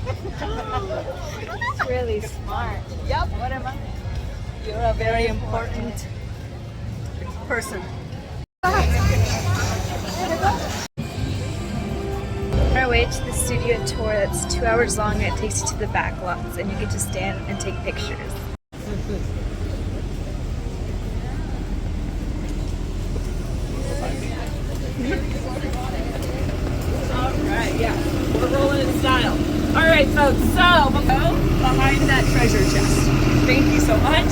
It's really smart. Yep. What am I? You're a very important person. On our way to the studio tour that's 2 hours long, and it takes you to the back lots and you get to stand and take pictures. Alright, yeah. We're rolling in style. Alright, folks, so we'll go behind that treasure chest. Thank you so much.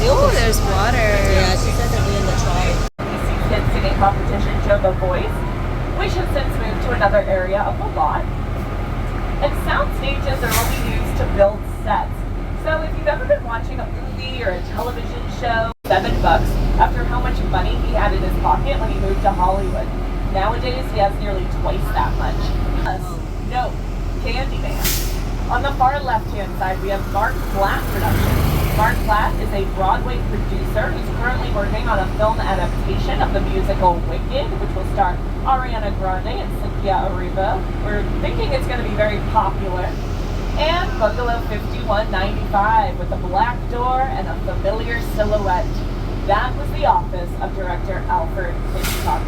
Oh, there's water. Yeah, she said they're doing the try. Kids singing competition show The Voice, which has since moved to another area of the lot. And sound stages are only used to build sets. So if you've ever been watching a movie or a television show, $7 after how much money he had in his pocket when he moved to Hollywood. Nowadays he has nearly twice that much. No, Candyman. On the far left-hand side we have Mark Platt Productions. Mark Platt is a Broadway producer who's currently working on a film adaptation of the musical Wicked, which will star Ariana Grande and Sophia. We're thinking it's going to be very popular. And Bungalow 5195 with a black door and a familiar silhouette. That was the office of director Alfred Hitchcock.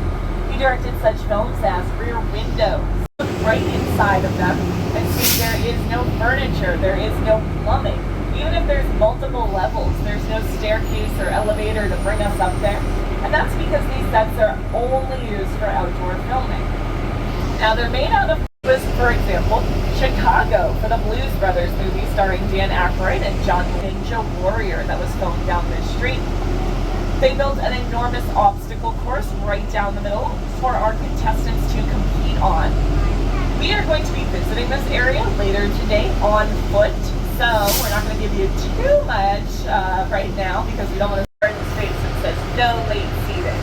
He directed such films as Rear Window. Look right inside of them and see there is no furniture, there is no plumbing. Even if there's multiple levels, there's no staircase or elevator to bring us up there. And that's because these sets are only used for outdoor filming. Now they're made out of, for example, Chicago for the Blues Brothers movie starring Dan Aykroyd and John Ninja Warrior that was filmed down this street. They built an enormous obstacle course right down the middle for our contestants to compete on. We are going to be visiting this area later today on foot. So we're not going to give you too much right now because we don't want to start in space that says no late seating.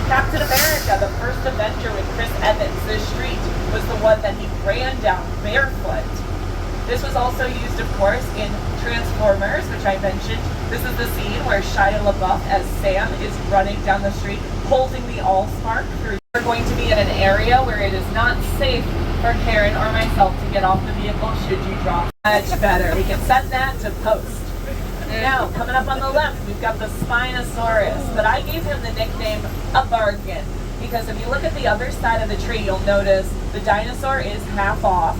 Captain America, the first Avenger with Chris Evans, this street was the one that he ran down barefoot. This was also used, of course, in Transformers, which I mentioned. This is the scene where Shia LaBeouf as Sam is running down the street holding the Allspark through. We're going to be in an area where it is not safe for Karen or myself to get off the vehicle should you drop. Much better. We can set that to post. Now, coming up on the left, we've got the Spinosaurus, but I gave him the nickname A Bargain, because if you look at the other side of the tree, you'll notice the dinosaur is half off.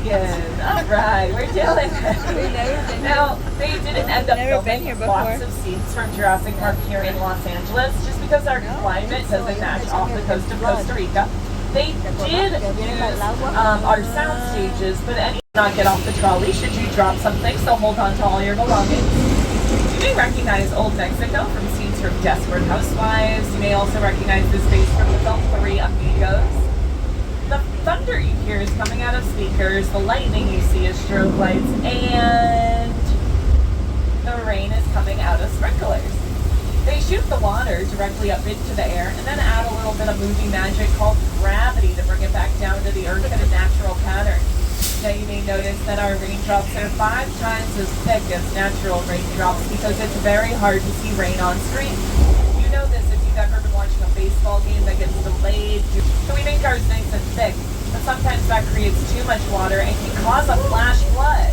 Good. All right, we're doing it. Now, they didn't end up filming lots of scenes from Jurassic Park here in Los Angeles, just because our climate doesn't match off the coast of Costa Rica. They did use our sound stages, but any not get off the trolley should you drop something, so hold on to all your belongings. You may recognize Old Mexico from scenes from Desperate Housewives. You may also recognize this space from the film Three Amigos. The thunder you hear is coming out of speakers, the lightning you see is strobe lights, and the rain is coming out of sprinklers. They shoot the water directly up into the air and then add a little bit of movie magic called gravity to bring it back down to the earth in a natural pattern. Now you may notice that our raindrops are 5 times as thick as natural raindrops because it's very hard to see rain on screen. You know this if you've ever been watching a baseball game that gets delayed. So we make ours nice and thick, but sometimes that creates too much water and can cause a flash flood.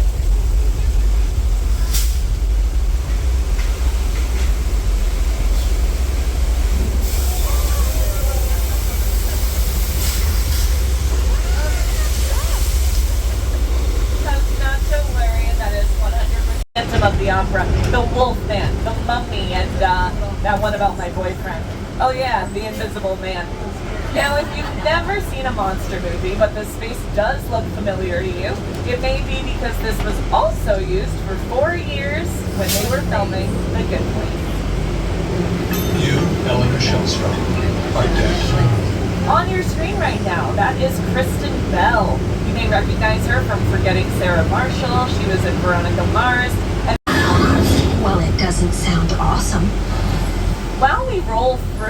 Of the opera, the Wolfman, the Mummy, and that one about my boyfriend. Oh yeah, the Invisible Man. Now, if you've never seen a monster movie, but this space does look familiar to you, it may be because this was also used for 4 years when they were filming The Good Place. You, Eleanor Shellstrom, are dead. On your screen right now, that is Kristen Bell. You may recognize her from Forgetting Sarah Marshall. She was in Veronica Mars. Well, it doesn't sound awesome. While we roll through...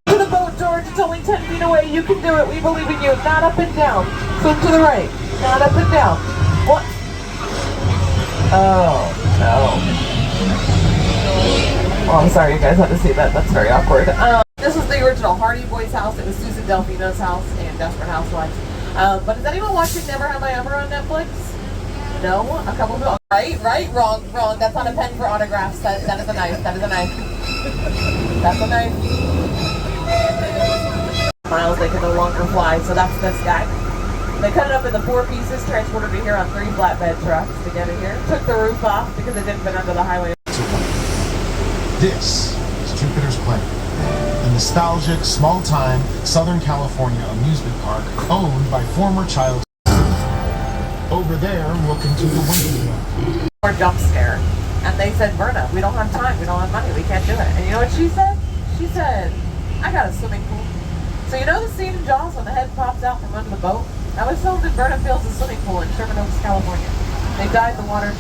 To the boat, George. It's only 10 feet away. You can do it. We believe in you. Not up and down. Swim to the right. Not up and down. What? Oh, no. Oh, I'm sorry you guys had to see that. That's very awkward. This was the original Hardy Boys house. It was Susan Delfino's house and Desperate Housewives. But is anyone watching Never Have I Ever on Netflix? No? A couple of Right, wrong. That's not a pen for autographs. That is a knife. That is a knife. That's a knife. Miles, they can no longer fly, so that's this guy. They cut it up into 4 pieces, transported it here on 3 flatbed trucks to get it here. Took the roof off because it didn't fit under the highway. This is Jupiter's Planet, a nostalgic, small-time Southern California amusement park owned by former child. Over there, looking to the window. Or jump scare. And they said, Verna, we don't have time, we don't have money, we can't do it. And you know what she said? She said, I got a swimming pool. So you know the scene in Jaws when the head pops out from under the boat? That was filmed in Verna Fields' swimming pool in Sherman Oaks, California. They dyed the water.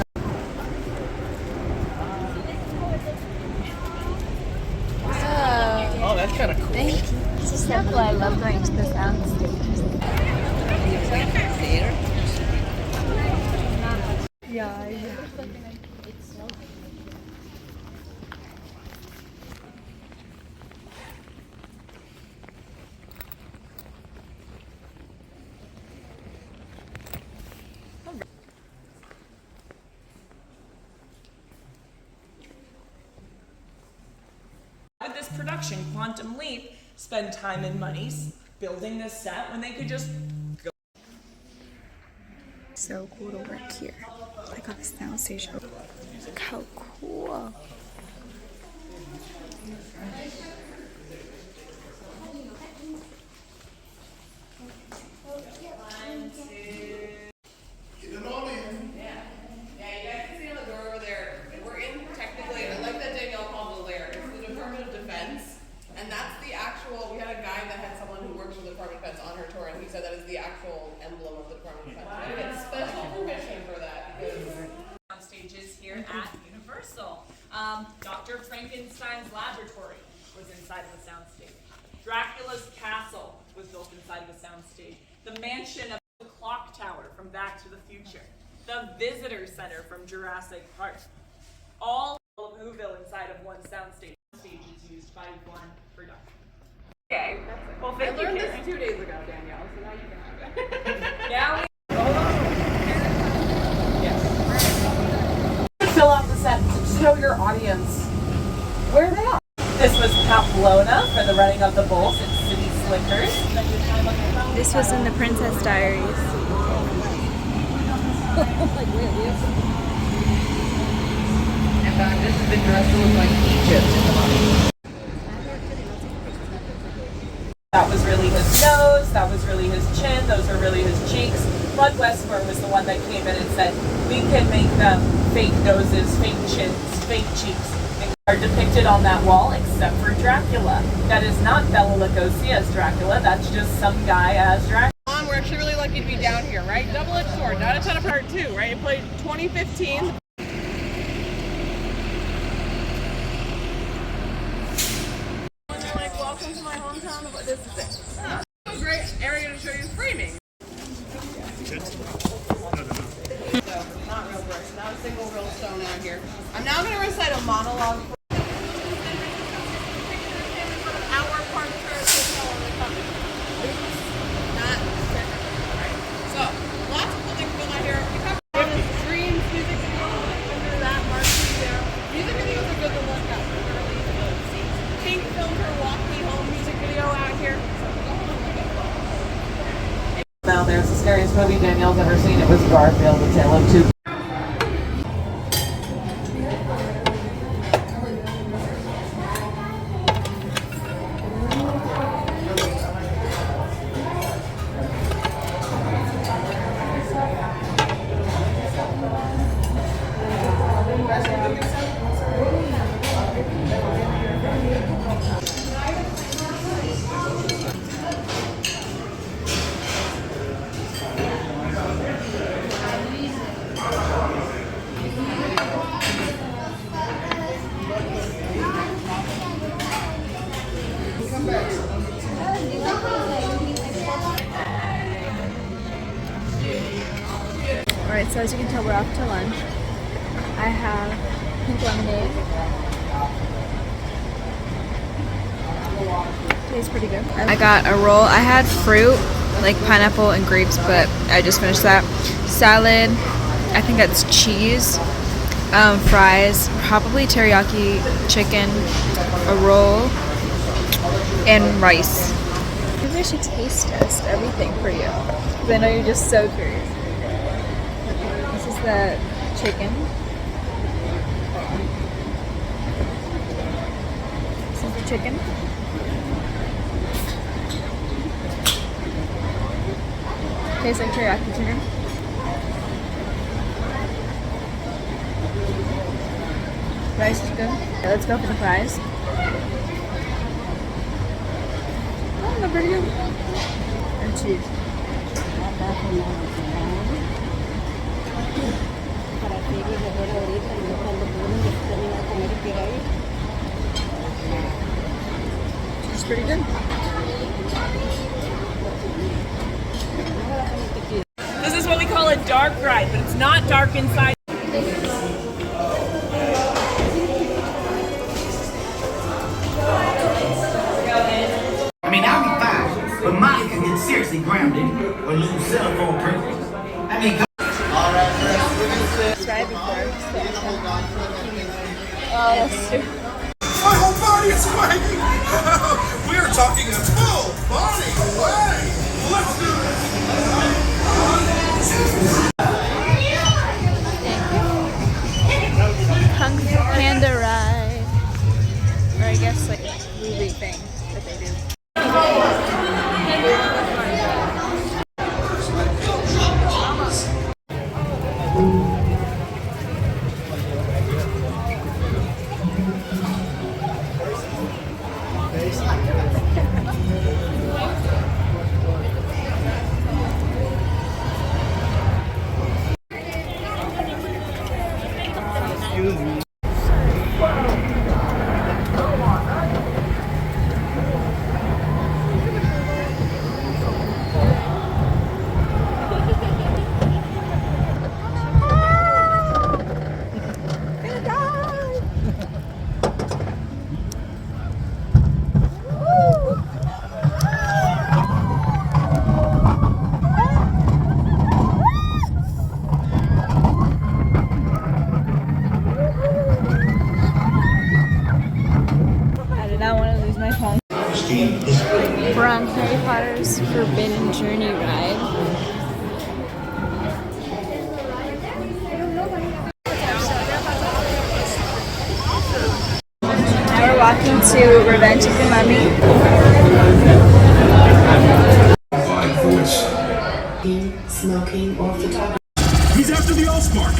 Oh, that's kind of cool. thank you. This is so cool. I love going to the sound stages. Yeah. With this production, Quantum Leap spend time and money building this set when they could just go. So cool to work here. Like on the sound station. Look how cool. And that's the actual, we had a guy that had someone who works for the Department of Defense on her tour, and he said that is the actual emblem of the Department of Defense. You get special permission for that because On stages here at Universal. Dr. Frankenstein's laboratory was inside of the soundstage. Dracula's castle was built inside of a soundstage. The mansion of the clock tower from Back to the Future. The visitor center from Jurassic Park. All of Whoville inside of one soundstage. Stage is used by one production. Okay. Well, thank you. I learned this 2 days ago, Danielle, so now you can have it. Now we Fill out the set to show your audience where they are. This was Pamplona for the running of the bulls and City Slickers. This was in the Princess Diaries. And this has been dressed to look like Egypt in the mummy. That was really his nose, that was really his chin, those are really his cheeks. Bud Westmore was the one that came in and said, we can make them fake noses, fake chins, fake cheeks. They are depicted on that wall except for Dracula. That is not Bela Lugosi as Dracula, that's just some guy as Dracula. We're actually really lucky to be down here, right? Double-edged sword, not a ton of part 2, right? It played 2015. Like, welcome to my hometown, but this is it. Great area to show you framing. So, not real bricks, not a single real stone out here. I'm now going to recite a monologue for our part of not right. So, lots of cool things going on here. We have this Dreams music video under that marquee there. Music videos are good to look at. They're really easy to see. Pink filmed her Walk Me Home music video out here. So go home and look at it. Now there's the scariest movie Danielle's ever seen. It was Garfield, The Tale of Two. Alright, so as you can tell, we're off to lunch. I have pink lemonade. Tastes pretty good. I got a roll. I had fruit, like pineapple and grapes, but I just finished that. Salad, I think that's cheese. Fries, probably teriyaki chicken, a roll, and rice. Maybe I should taste test everything for you, because I know you're just so curious. This is the chicken. This is the chicken. Tastes like teriyaki chicken. Rice is good. Okay, let's go for the fries. Oh, they're pretty good. And cheese. It's pretty good. This is what we call a dark ride, but it's not dark inside. I mean, I'll be fine, but Molly can get seriously grounded or lose cell phone privileges. I mean, Tried before. Oh, that's true. My whole body is swaying. We are talking a full body way. Let's do Kung Fu Panda ride. Or I guess like movie thing that they do. We're on Harry Potter's Forbidden Journey ride. Now we're walking to Revenge of the Mummy. Smoking or photography. He's after the Allspark.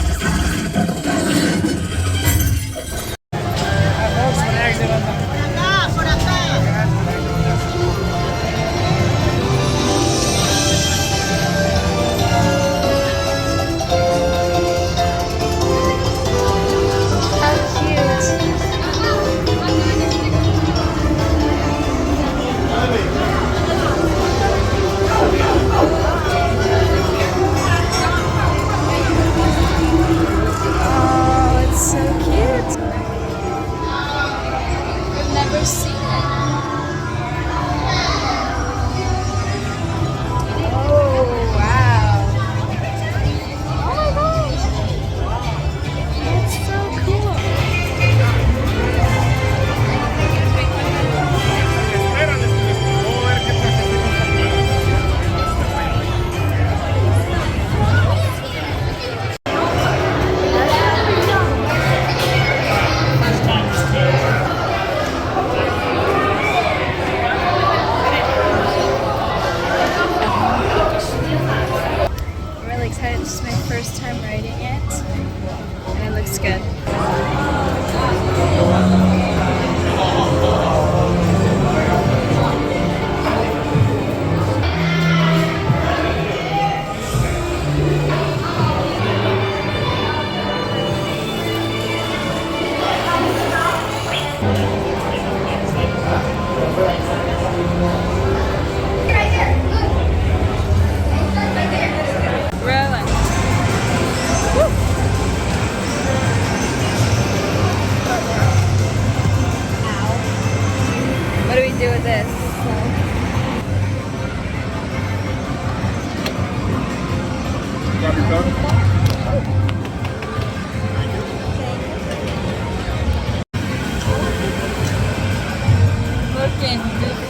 Looking,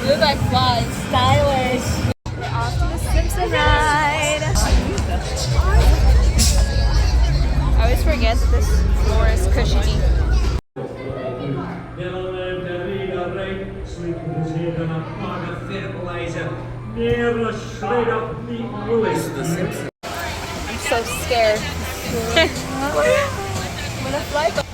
look like flies, stylish. We're off to the Simpson ride. I always forget that this floor is cushiony. I'm so scared. I'm gonna fly.